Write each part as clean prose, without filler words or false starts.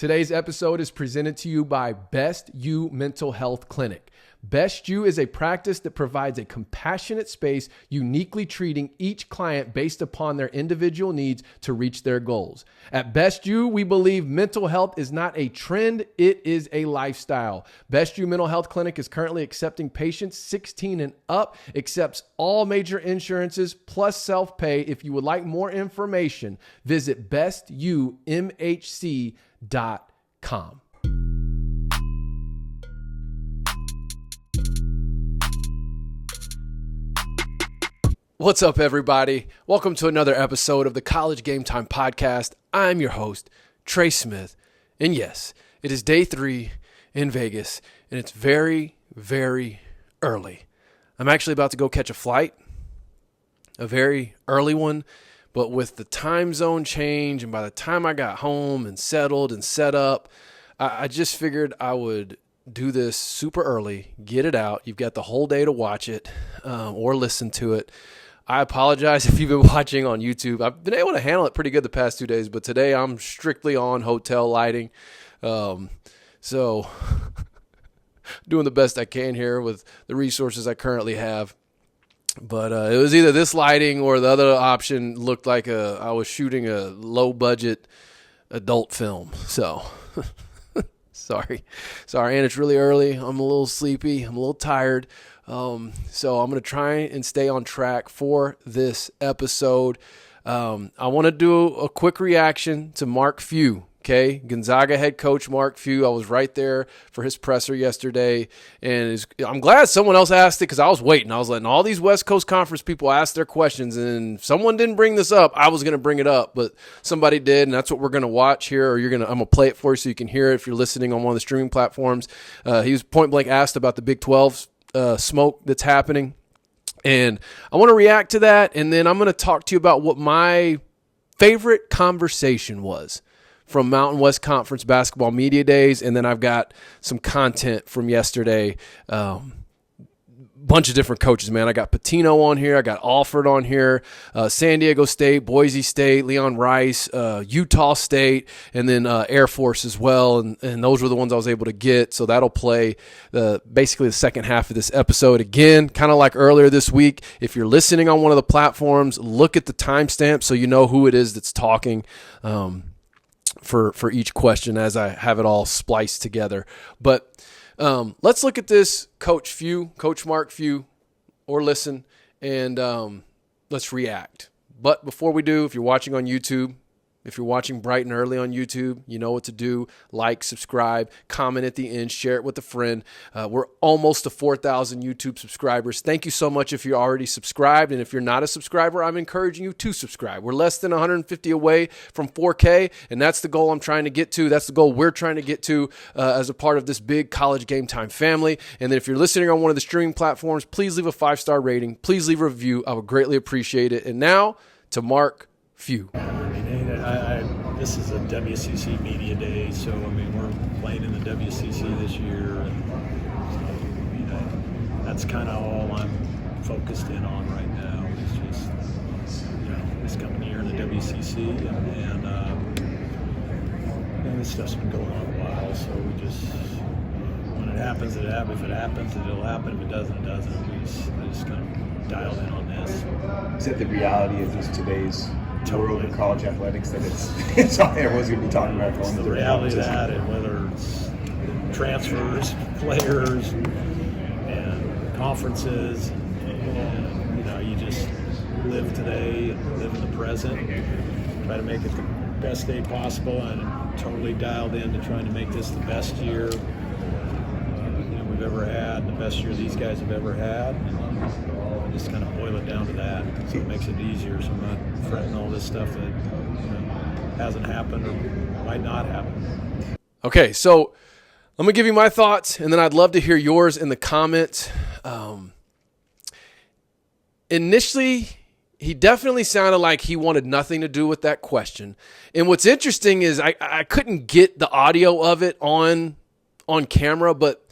Today's episode is presented to you by Best You Mental Health Clinic. Best You is a practice that provides a compassionate space, uniquely treating each client based upon their individual needs to reach their goals. At Best You, we believe mental health is not a trend, it is a lifestyle. Best You Mental Health Clinic is currently accepting patients 16 and up, accepts all major insurances plus self-pay. If you would like more information, visit bestumhc.com. What's up, everybody? Welcome to another episode of the College GameTime podcast. I'm your host, Trey Smith. And yes, it is day 3 in Vegas, and it's very, very early. I'm actually about to go catch a flight, a very early one, but with the time zone change, and by the time I got home and settled and set up, I just figured I would do this super early, get it out. You've got the whole day to watch it or listen to it. I apologize if you've been watching on YouTube. I've been able to handle it pretty good the past 2 days, but today I'm strictly on hotel lighting. So doing the best I can here with the resources I currently have. But it was either this lighting or the other option looked like I was shooting a low-budget adult film. So sorry. And it's really early. I'm a little sleepy. I'm a little tired. So I'm going to try and stay on track for this episode. I want to do a quick reaction to Mark Few. Okay, Gonzaga head coach Mark Few. I was right there for his presser yesterday, and I'm glad someone else asked it because I was waiting. I was letting all these West Coast Conference people ask their questions, and if someone didn't bring this up, I was going to bring it up, but somebody did, and that's what we're going to watch here. Or I'm going to play it for you so you can hear it if you're listening on one of the streaming platforms. He was point blank asked about the Big 12 smoke that's happening, and I want to react to that, and then I'm going to talk to you about what my favorite conversation was from Mountain West Conference Basketball Media Days, and then I've got some content from yesterday. Bunch of different coaches, man. I got Pitino on here. I got Alford on here. San Diego State, Boise State, Leon Rice, Utah State, and then Air Force as well. And those were the ones I was able to get. So that'll play basically the second half of this episode. Again, kind of like earlier this week, if you're listening on one of the platforms, look at the timestamp so you know who it is that's talking. For each question as I have it all spliced together. But let's look at this Coach Mark Few, or listen, and let's react. But before we do, if you're watching on YouTube, if you're watching bright and early on YouTube, you know what to do. Like, subscribe, comment at the end, share it with a friend. We're almost to 4,000 YouTube subscribers. Thank you so much if you're already subscribed. And if you're not a subscriber, I'm encouraging you to subscribe. We're less than 150 away from 4K, and that's the goal I'm trying to get to. That's the goal we're trying to get to as a part of this big College GameTime family. And then if you're listening on one of the streaming platforms, please leave a 5-star rating. Please leave a review. I would greatly appreciate it. And now to Mark Few. This is a WCC Media Day, so we're playing in the WCC this year, and so, that's kind of all I'm focused in on right now. It's just this coming year in the WCC, and this stuff's been going on a while. So we just when it happens, it happens. If it happens, it'll happen. If it doesn't, it doesn't. I just kind of dialed in on this. Is that the reality of just today's world of college athletics, that it's all everyone's going to be talking about going to the reality of that, and whether it's transfers, players, and conferences, and you just live today and live in the present, try to make it the best day possible, and I'm totally dialed in to trying to make this the best year we've ever had, the best year these guys have ever had. And just kind of boil it down to that, so it makes it easier, so I'm not fretting all this stuff that hasn't happened or might not happen. Okay, so let me give you my thoughts, and then I'd love to hear yours in the comments. Initially, he definitely sounded like he wanted nothing to do with that question. And what's interesting is I couldn't get the audio of it on camera, but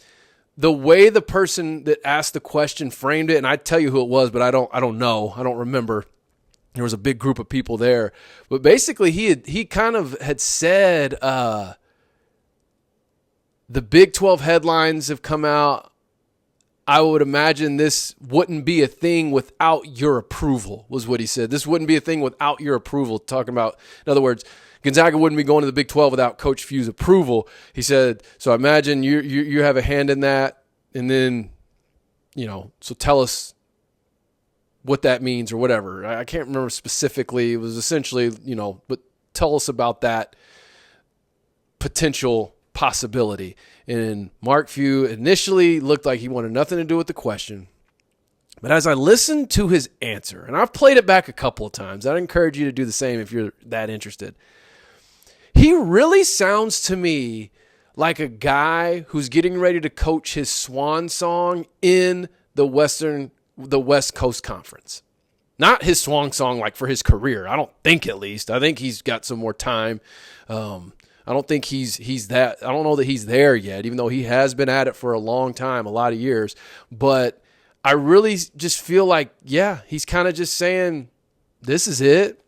the way the person that asked the question framed it, and I'd tell you who it was, but I don't know. I don't remember. There was a big group of people there. But basically he kind of had said The Big 12 headlines have come out. I would imagine this wouldn't be a thing without your approval, was what he said. This wouldn't be a thing without your approval. Talking about, in other words, Gonzaga wouldn't be going to the Big 12 without Coach Few's approval. He said, so I imagine you have a hand in that. And then, so tell us what that means or whatever. I can't remember specifically. It was essentially, but tell us about that potential possibility. And Mark Few initially looked like he wanted nothing to do with the question. But as I listened to his answer, and I've played it back a couple of times, I'd encourage you to do the same if you're that interested. He really sounds to me like a guy who's getting ready to coach his swan song in the West Coast Conference. Not his swan song like for his career. I don't think, at least. I think he's got some more time. I don't think he's that. I don't know that he's there yet, even though he has been at it for a long time, a lot of years. But I really just feel like, yeah, he's kind of just saying, this is it.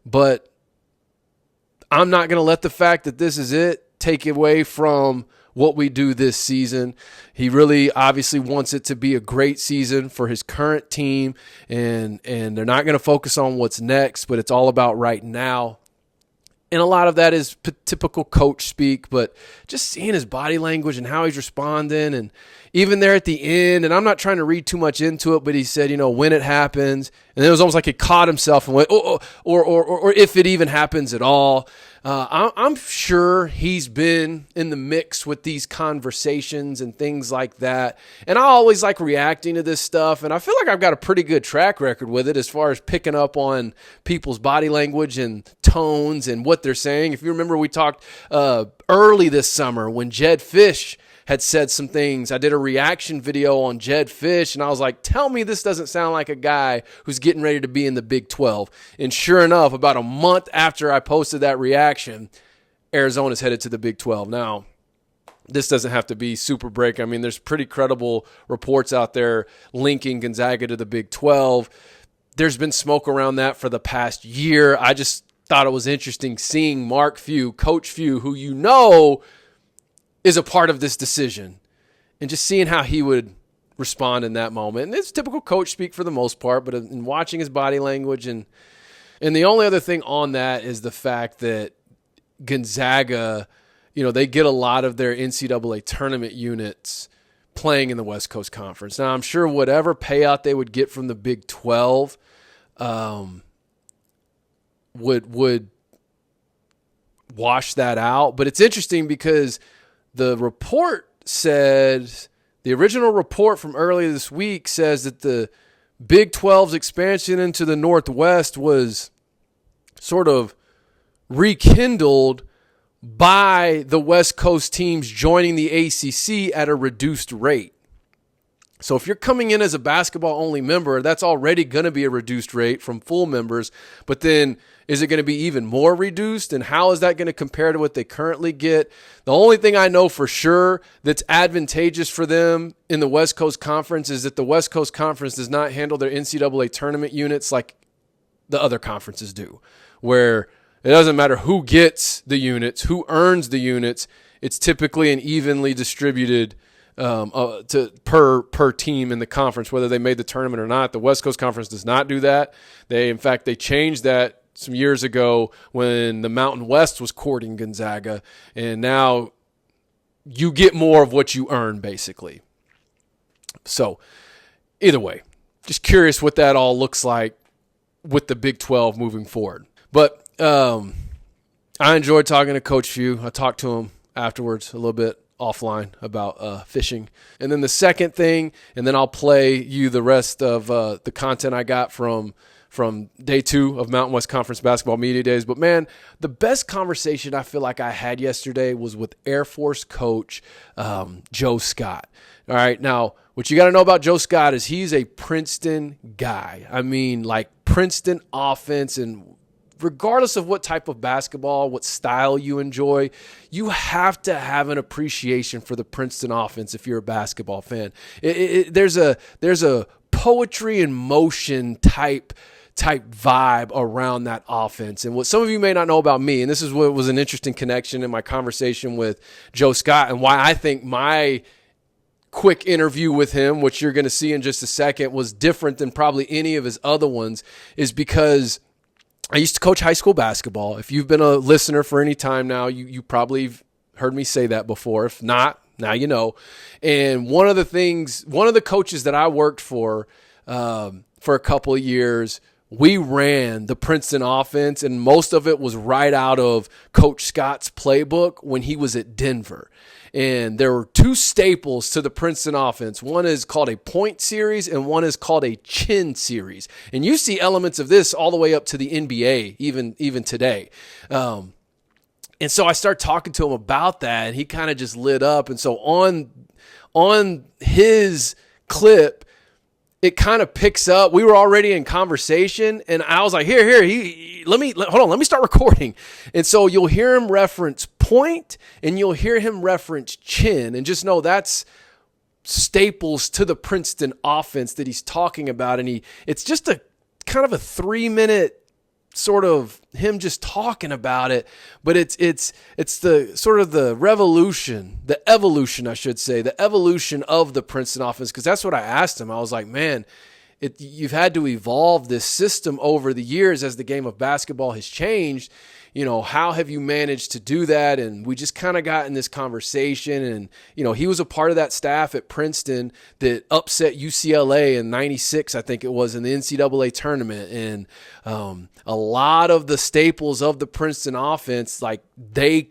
But I'm not going to let the fact that this is it take away from what we do this season. He really obviously wants it to be a great season for his current team, and they're not going to focus on what's next, but it's all about right now. And a lot of that is typical coach speak, but just seeing his body language and how he's responding, and even there at the end, and I'm not trying to read too much into it, but he said, when it happens, and it was almost like he caught himself and went, or if it even happens at all. I'm sure he's been in the mix with these conversations and things like that. And I always like reacting to this stuff, and I feel like I've got a pretty good track record with it as far as picking up on people's body language and tones and what they're saying. If you remember, we talked early this summer when Jed Fish had said some things. I did a reaction video on Jed Fish, and I was like, tell me this doesn't sound like a guy who's getting ready to be in the Big 12. And sure enough, about a month after I posted that reaction, Arizona's headed to the Big 12. Now, this doesn't have to be super break. I mean, there's pretty credible reports out there linking Gonzaga to the Big 12. There's been smoke around that for the past year. I just thought it was interesting seeing Mark Few, Coach Few, who is a part of this decision, and just seeing how he would respond in that moment. And it's typical coach speak for the most part, but in watching his body language, and the only other thing on that is the fact that Gonzaga, they get a lot of their NCAA tournament units playing in the West Coast Conference. Now, I'm sure whatever payout they would get from the Big 12 would wash that out. But it's interesting because the report said, the original report from earlier this week says that the Big 12's expansion into the Northwest was sort of rekindled by the West Coast teams joining the ACC at a reduced rate. So if you're coming in as a basketball-only member, that's already going to be a reduced rate from full members. But then is it going to be even more reduced? And how is that going to compare to what they currently get? The only thing I know for sure that's advantageous for them in the West Coast Conference is that the West Coast Conference does not handle their NCAA tournament units like the other conferences do, where it doesn't matter who gets the units, who earns the units. It's typically an evenly distributed per team in the conference, whether they made the tournament or not. The West Coast Conference does not do that. They changed that some years ago when the Mountain West was courting Gonzaga, and now you get more of what you earn, basically. So either way, just curious what that all looks like with the Big 12 moving forward. But I enjoyed talking to Coach Few. I talked to him afterwards a little bit offline about fishing. And then the second thing, and then I'll play you the rest of the content I got from day 2 of Mountain West Conference Basketball Media Days. But, man, the best conversation I feel like I had yesterday was with Air Force coach Joe Scott. All right, now, what you got to know about Joe Scott is he's a Princeton guy. I mean, like Princeton offense, and regardless of what type of basketball, what style you enjoy, you have to have an appreciation for the Princeton offense if you're a basketball fan. There's a poetry in motion type type vibe around that offense. And what some of you may not know about me, and this is what was an interesting connection in my conversation with Joe Scott and why I think my quick interview with him, which you're going to see in just a second, was different than probably any of his other ones, is because I used to coach high school basketball. If you've been a listener for any time now, you probably heard me say that before. If not, now you know. And one of the coaches that I worked for a couple of years, we ran the Princeton offense, and most of it was right out of Coach Scott's playbook when he was at Denver. And there were two staples to the Princeton offense. One is called a point series, and one is called a chin series. And you see elements of this all the way up to the NBA, even today. And so I started talking to him about that, and he kind of just lit up. And so on his clip, it kind of picks up. We were already in conversation, and I was like, here, let me start recording. And so you'll hear him reference point, and you'll hear him reference chin, and just know that's staples to the Princeton offense that he's talking about. And it's just a kind of a 3-minute sort of him just talking about it, but it's the sort of the evolution of the Princeton offense, because that's what I asked him. I was like, man, you've had to evolve this system over the years as the game of basketball has changed. How have you managed to do that? And we just kind of got in this conversation, and, he was a part of that staff at Princeton that upset UCLA in '96, I think it was, in the NCAA tournament. And a lot of the staples of the Princeton offense, like, they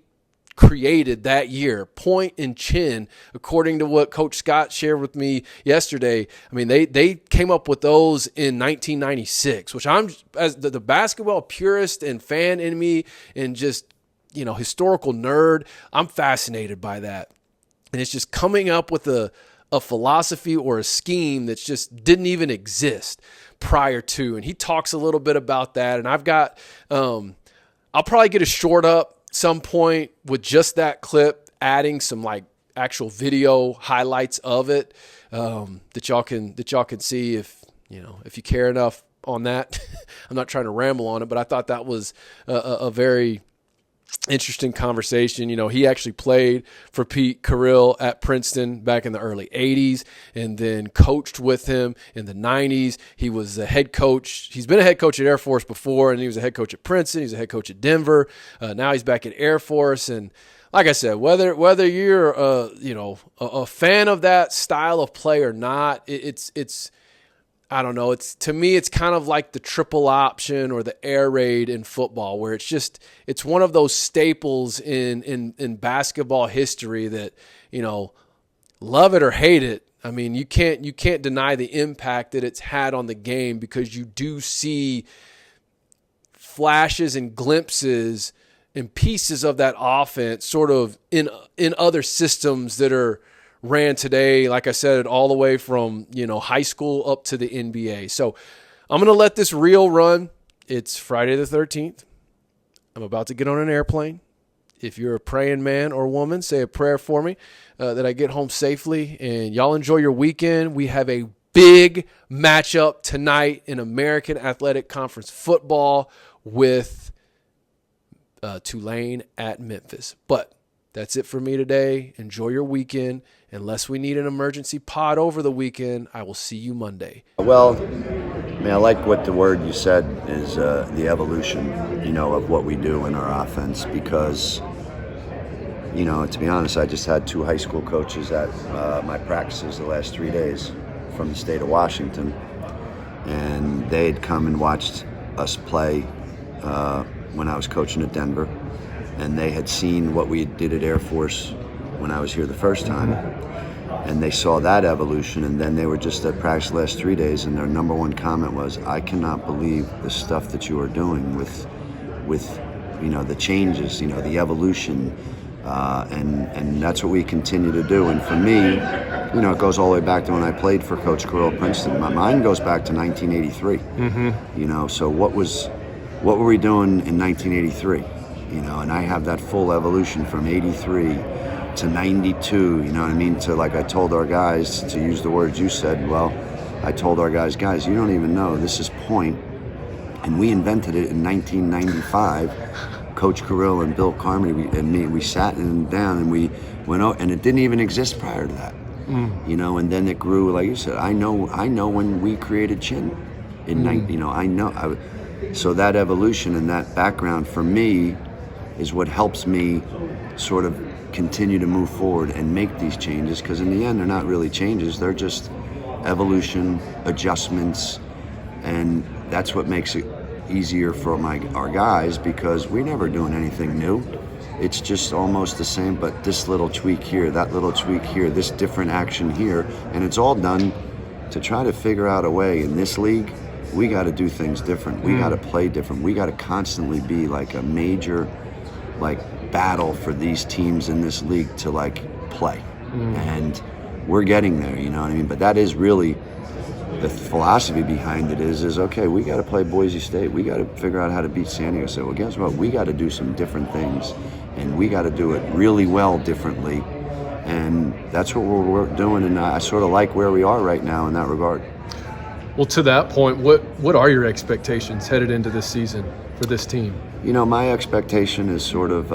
created that year, point and chin, according to what Coach Scott shared with me yesterday. I mean, they came up with those in 1996, which I'm, as the basketball purist and fan in me and just, historical nerd, I'm fascinated by that. And it's just coming up with a philosophy or a scheme that just didn't even exist prior to. And he talks a little bit about that. And I've got, I'll probably get a short up some point with just that clip, adding some like actual video highlights of it that y'all can see if you care enough on that. I'm not trying to ramble on it, but I thought that was a very interesting conversation. He actually played for Pete Carrill at Princeton back in the early 80s and then coached with him in the 90s. He was a head coach. He's been a head coach at Air Force before, and he was a head coach at Princeton. He's a head coach at Denver. Now he's back at Air Force. And like I said, whether you're a fan of that style of play or not, it's I don't know. To me, it's kind of like the triple option or the air raid in football, where it's one of those staples in basketball history that, love it or hate it. I mean, you can't deny the impact that it's had on the game, because you do see flashes and glimpses and pieces of that offense sort of in other systems that are ran today, like I said, all the way from, high school up to the NBA. So I'm going to let this reel run. It's Friday the 13th. I'm about to get on an airplane. If you're a praying man or woman, say a prayer for me that I get home safely, and y'all enjoy your weekend. We have a big matchup tonight in American Athletic Conference football with Tulane at Memphis. But that's it for me today. Enjoy your weekend. Unless we need an emergency pod over the weekend, I will see you Monday. Well, I like what the word you said is the evolution, of what we do in our offense, because, to be honest, I just had 2 high school coaches at my practices the last 3 days from the state of Washington, and they had come and watched us play when I was coaching at Denver, and they had seen what we did at Air Force when I was here the first time, and they saw that evolution, and then they were just at practice the last 3 days, and their number one comment was, I cannot believe the stuff that you are doing with the changes, the evolution, and that's what we continue to do. And for me, it goes all the way back to when I played for Coach Carrill at Princeton. My mind goes back to 1983. Mm-hmm. So what were we doing in 1983? And I have that full evolution from 83 to 92, to, like I told our guys, to use the words you said, I told our guys, you don't even know, this is point, And we invented it in 1995. Coach Carrill and Bill Carmody we sat down and we went out, and it didn't even exist prior to that. You know, and then it grew, like you said. I know when we created Chin in so that evolution and that background for me is what helps me sort of continue to move forward and make these changes, because in the end they're not really changes, they're just evolution, adjustments, and that's what makes it easier for our guys, because we're never doing anything new. It's just almost the same, but this little tweak here, that little tweak here, this different action here, and it's all done to try to figure out a way. In this league, we got to do things different. We got to play different. We got to constantly be like a major battle for these teams in this league to play. And we're getting there, you know what I mean? But that is really the philosophy behind it is okay, we got to play Boise State. We got to figure out how to beat San Diego State. Well, guess what? We got to do some different things, and we got to do it really well differently. And that's what we're doing, and I sort of like where we are right now in that regard. Well, to that point, what are your expectations headed into this season for this team? You know, my expectation is sort of,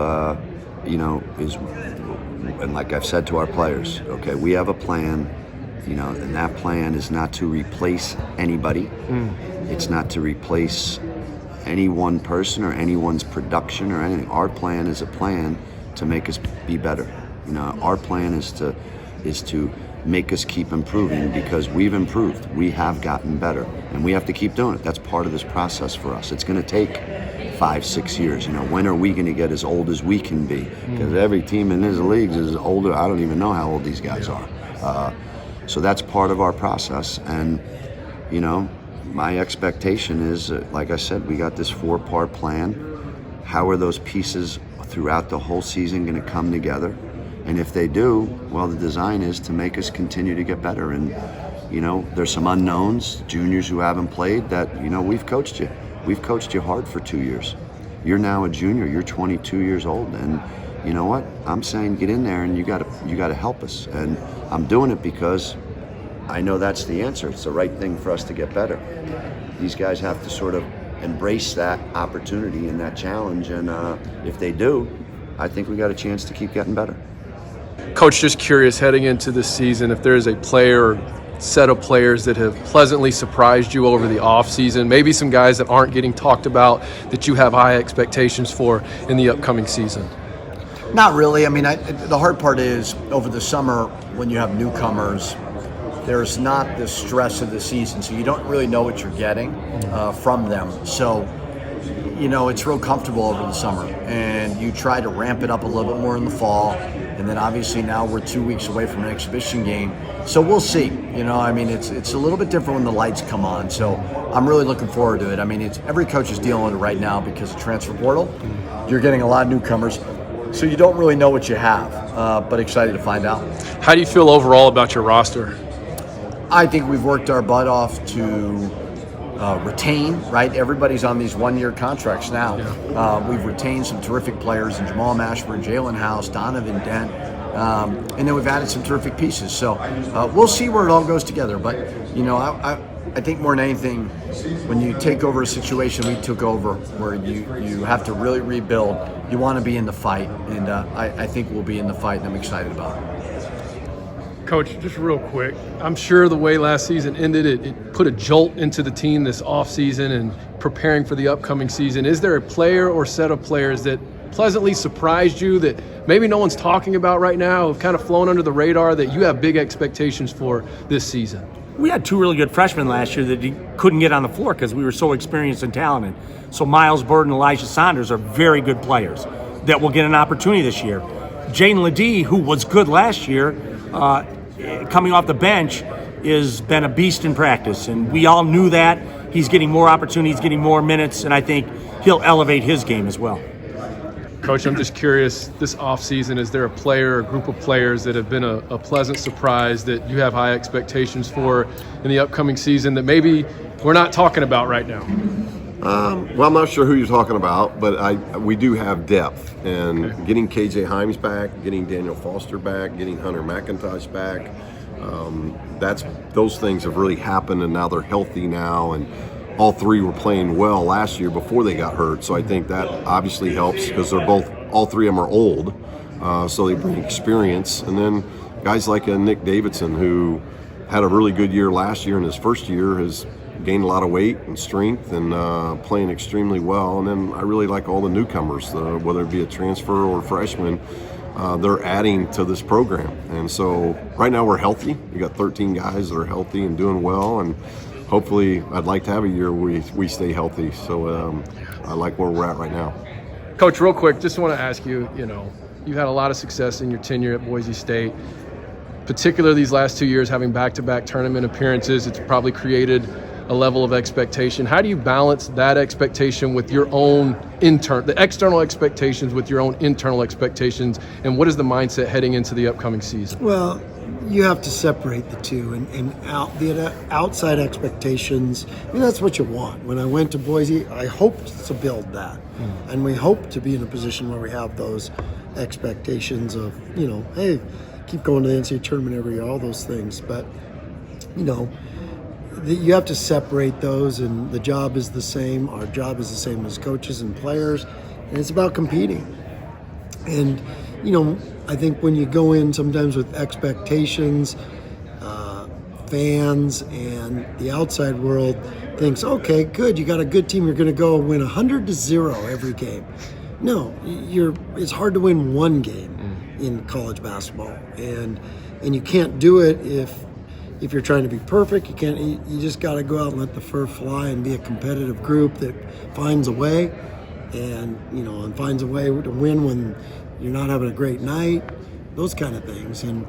and like I've said to our players, okay, we have a plan, and that plan is not to replace anybody. It's not to replace any one person or anyone's production or anything. Our plan is a plan to make us be better. Our plan is to make us keep improving, because we've improved. We have gotten better, and we have to keep doing it. That's part of this process for us. It's going to take 5-6 years. When are we going to get as old as we can be? Because every team in this league is older. I don't even know how old these guys are. So that's part of our process. And, my expectation is, like I said, we got this 4-part plan. How are those pieces throughout the whole season going to come together? And if they do, well, the design is to make us continue to get better. And, there's some unknowns, juniors who haven't played that, we've coached you. We've coached you hard for 2 years. You're now a junior. You're 22 years old. And you know what? I'm saying get in there and you got to help us. And I'm doing it because I know that's the answer. It's the right thing for us to get better. These guys have to sort of embrace that opportunity and that challenge. And if they do, I think we got a chance to keep getting better. Coach, just curious, heading into this season, if there's a player or set of players that have pleasantly surprised you over the offseason, maybe some guys that aren't getting talked about that you have high expectations for in the upcoming season? Not really. I mean, the hard part is over the summer when you have newcomers, there's not the stress of the season, so you don't really know what you're getting from them. So, it's real comfortable over the summer, and you try to ramp it up a little bit more in the fall. And then obviously now we're 2 weeks away from an exhibition game. So we'll see. It's a little bit different when the lights come on. So I'm really looking forward to it. Every coach is dealing with it right now because of transfer portal. You're getting a lot of newcomers. So you don't really know what you have, but excited to find out. How do you feel overall about your roster? I think we've worked our butt off to retain, right? Everybody's on these one-year contracts now. Yeah. We've retained some terrific players in Jamal Mashburn, Jalen House, Donovan Dent, and then we've added some terrific pieces. So we'll see where it all goes together. But, I think more than anything, when you take over a situation we took over where you have to really rebuild, you want to be in the fight. And I think we'll be in the fight, and I'm excited about it. Coach, just real quick, I'm sure the way last season ended, it put a jolt into the team this offseason and preparing for the upcoming season. Is there a player or set of players that pleasantly surprised you that maybe no one's talking about right now, have kind of flown under the radar, that you have big expectations for this season? We had 2 really good freshmen last year that couldn't get on the floor because we were so experienced and talented. So Miles Bird and Elijah Saunders are very good players that will get an opportunity this year. Jaden Ledee, who was good last year, coming off the bench, has been a beast in practice, and we all knew that. He's getting more opportunities, getting more minutes, and I think he'll elevate his game as well. Coach, I'm just curious, this offseason, is there a player or group of players that have been a pleasant surprise that you have high expectations for in the upcoming season that maybe we're not talking about right now? Well, I'm not sure who you're talking about, but we do have depth. And getting KJ Himes back, getting Daniel Foster back, getting Hunter McIntosh back, those things have really happened, and now they're healthy now. And all three were playing well last year before they got hurt. So I think that obviously helps because all three of them are old, so they bring experience. And then guys like Nick Davidson, who had a really good year last year, and his first year has gained a lot of weight and strength and playing extremely well. And then I really like all the newcomers, whether it be a transfer or freshman. They're adding to this program. And so right now we're healthy. We got 13 guys that are healthy and doing well, and hopefully I'd like to have a year where we stay healthy. So I like where we're at right now. Coach, real quick, just want to ask you, you've had a lot of success in your tenure at Boise State, particularly these last 2 years, having back-to-back tournament appearances. It's probably created a level of expectation. How do you balance that expectation with your own the external expectations with your own internal expectations, and what is the mindset heading into the upcoming season? Well, you have to separate the two, and the outside expectations, that's what you want. When I went to Boise, I hoped to build that, and we hope to be in a position where we have those expectations of, hey, keep going to the NCAA tournament every year, all those things. But, you have to separate those, and the job is the same. Our job is the same as coaches and players, and it's about competing. And, I think when you go in sometimes with expectations, fans and the outside world thinks, okay, good, you got a good team, you're going to go win 100-0 every game. No, it's hard to win one game in college basketball, and you can't do it if you're trying to be perfect. You just got to go out and let the fur fly and be a competitive group that finds a way, and finds a way to win when you're not having a great night, those kind of things. And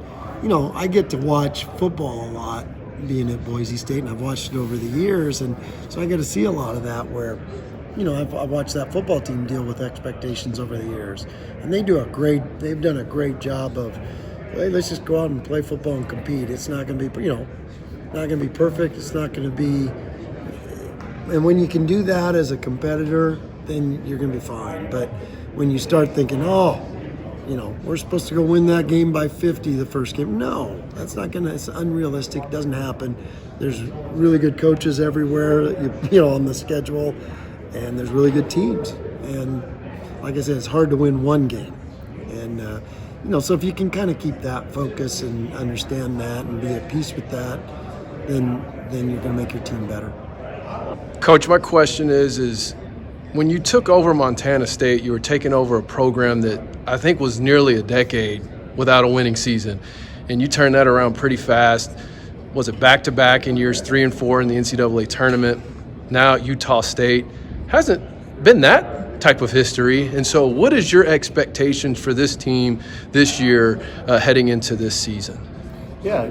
I get to watch football a lot being at Boise State, and I've watched it over the years, and so I get to see a lot of that where I've watched that football team deal with expectations over the years, and they've done a great job of, hey, let's just go out and play football and compete. It's not going to be, not going to be perfect. It's not going to be, and when you can do that as a competitor, then you're going to be fine. But when you start thinking, we're supposed to go win that game by 50 the first game. No, that's not going to, it's unrealistic. It doesn't happen. There's really good coaches everywhere, on the schedule, and there's really good teams. And like I said, it's hard to win one game. And, so if you can kind of keep that focus and understand that and be at peace with that, then you're going to make your team better. Coach, my question is when you took over Montana State, you were taking over a program that I think was nearly a decade without a winning season, and you turned that around pretty fast. Was it back-to-back in years 3 and 4 in the NCAA tournament? Now at Utah State. Hasn't been that type of history. And so what is your expectations for this team this year heading into this season? Yeah,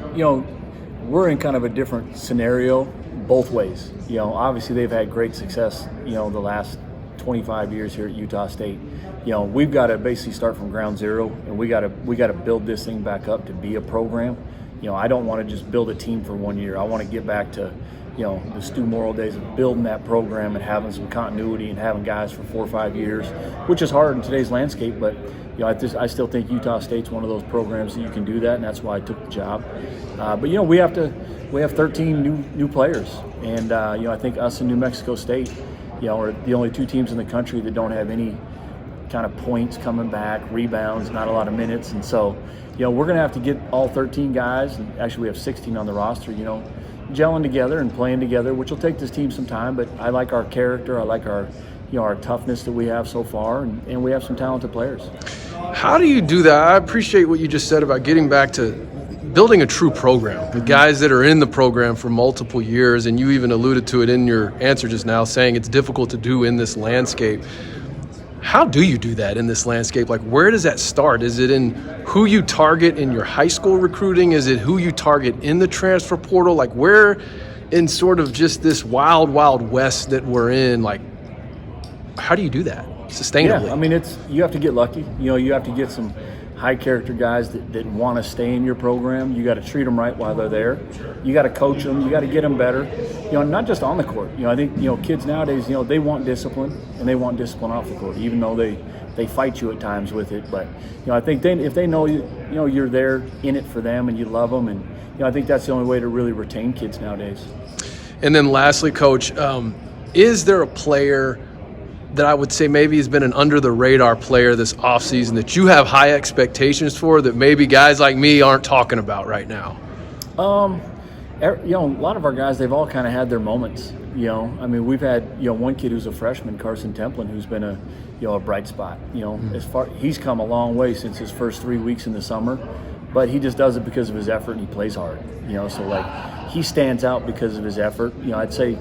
we're in kind of a different scenario both ways. Obviously they've had great success, the last 25 years here at Utah State. We've got to basically start from ground zero, and we got to build this thing back up to be a program. I don't want to just build a team for 1 year. I want to get back to the Stu Morrill days of building that program and having some continuity and having guys for 4 or 5 years, which is hard in today's landscape. But I still think Utah State's one of those programs that you can do that, and that's why I took the job. But we have 13 new players, and I think us and New Mexico State, are the only two teams in the country that don't have any kind of points coming back, rebounds, not a lot of minutes, and so we're going to have to get all 13 guys, and actually we have 16 on the roster, gelling together and playing together, which will take this team some time. But I like our character, I like our our toughness that we have so far, and we have some talented players. How do you do that? I appreciate what you just said about getting back to building a true program, the guys that are in the program for multiple years, and you even alluded to it in your answer just now, saying it's difficult to do in this landscape. How do you do that in this landscape? Like, where does that start? Is it in who you target in your high school recruiting? Is it who you target in the transfer portal? Like, where in sort of just this wild, wild west that we're in, like, how do you do that sustainably? Yeah, I mean, you have to get lucky. You have to get some high character guys that want to stay in your program. You got to treat them right while they're there. You got to coach them. You got to get them better. Not just on the court. I think kids nowadays, they want discipline, and they want discipline off the court, even though they fight you at times with it. But I think if they know you're there in it for them and you love them, and I think that's the only way to really retain kids nowadays. And then lastly, Coach, is there a player that I would say maybe has been an under-the-radar player this offseason that you have high expectations for that maybe guys like me aren't talking about right now? A lot of our guys, they've all kind of had their moments. I mean, we've had one kid who's a freshman, Carson Templin, who's been a bright spot. He's come a long way since his first 3 weeks in the summer, but he just does it because of his effort and he plays hard. So like he stands out because of his effort. I'd say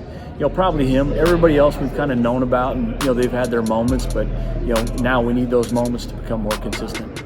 probably him. Everybody else we've kind of known about, and they've had their moments, but now we need those moments to become more consistent.